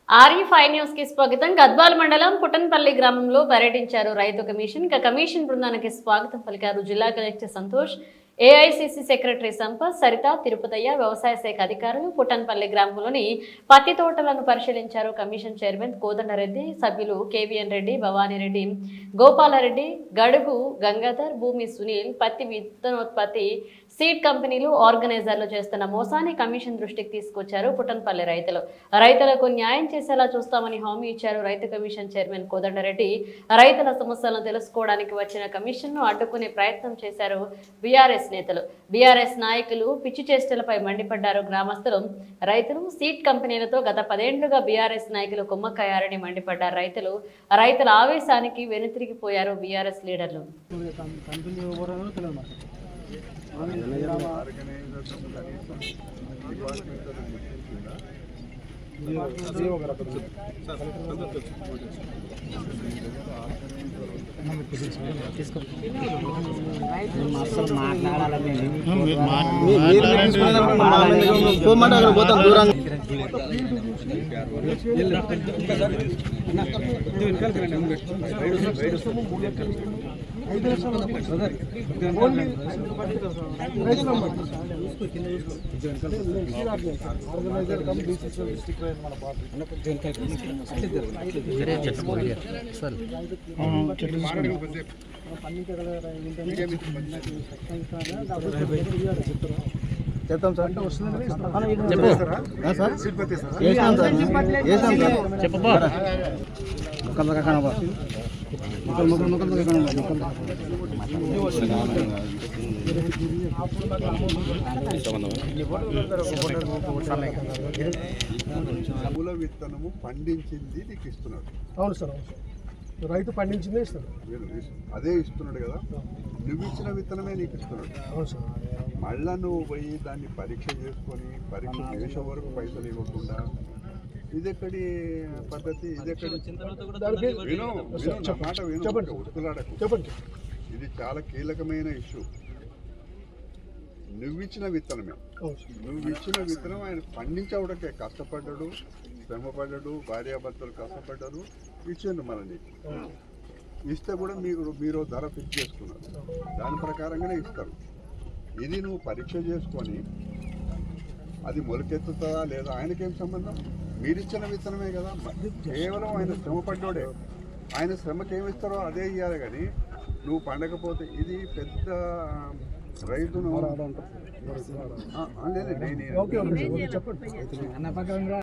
RE5 news కి స్వాగతం. గద్వాల మండలం పుట్టన్పల్లి గ్రామంలో పర్యటించారు రైతు కమిషన్. కమిషన్ బృందానికి స్వాగతం పలికారు జిల్లా collector Santosh, AICC secretary Sampath, Saritha, Tirupathaiah, వ్యవసాయ శాఖ అధికారులు పుట్టన్పల్లి గ్రామంలోని పత్తి తోటలను పరిశీలించారు. కమిషన్ చైర్మన్ కోదండరెడ్డి, సభ్యులు కేవీఎన్ రెడ్డి, భవానీరెడ్డి, గోపాలరెడ్డి, గడుగు గంగాధర్, భూమి సునీల్ పత్తి విత్తనోత్పత్తి సీడ్ కంపెనీలు ఆర్గనైజర్లు చేస్తున్న మోసాన్ని కమిషన్ దృష్టికి తీసుకొచ్చారు. పుట్టన్పల్లి రైతులకు న్యాయం చేసేలా చూస్తామని హామీ ఇచ్చారు. రైతు కమిషన్ చైర్మన్ కోదండరెడ్డి రైతుల సమస్యలను తెలుసుకోవడానికి వచ్చిన కమిషన్ ను అడ్డుకునే ప్రయత్నం చేశారు బీఆర్ఎస్ నేతలు. బీఆర్ఎస్ నాయకులు పిచ్చి చేష్టలపై మండిపడ్డారు. గ్రామస్తులు, రైతులు సీడ్ కంపెనీలతో గత 10 ఏళ్లుగా బీఆర్ఎస్ నాయకులు కుమ్మక్కయ్యారని మండిపడ్డారు. రైతుల ఆవేశానికి వెనుతిరిగిపోయారు బీఆర్ఎస్ లీడర్లు. చెప్తాం సార్. మూల విత్తనము పండించింది నీకు ఇస్తున్నాడు. అవును సార్, అవును సార్, రైతు పండించిందే ఇస్తాడు. అదే ఇస్తున్నాడు కదా, నువ్వు ఇచ్చిన విత్తనమే నీకు ఇస్తున్నాడు. అవును సార్. మళ్ళా నువ్వు పోయి దాన్ని పరీక్ష చేసుకొని పరీక్ష చేసే వరకు పైసలు ఇవ్వకుండా ఇదెక్కడి పద్ధతి? ఇదెక్కడి మాట విను, ఉత్తులాడకు. చెప్పండి. ఇది చాలా కీలకమైన ఇష్యూ. నువ్విచ్చిన విత్తనమే, నువ్విచ్చిన విత్తనం ఆయన పండించవడకే కష్టపడ్డాడు, శ్రమపడ్డాడు, భార్యాభర్తలు కష్టపడ్డారు, ఇచ్చిండు మన నీకు. ఇస్తే కూడా మీరు ధర ఫిక్స్ చేసుకున్నారు, దాని ప్రకారంగానే ఇస్తారు. ఇది నువ్వు పరీక్ష చేసుకొని అది మొలకెత్తుతుందా లేదా ఆయనకేం సంబంధం? మీరిచ్చిన విత్తనమే కదా, కేవలం ఆయన శ్రమపడ్డాడే, ఆయన శ్రమకి ఏమి ఇస్తారో అదే ఇవ్వాలి. కానీ నువ్వు పండకపోతే ఇది పెద్ద రైతును చెప్పండి.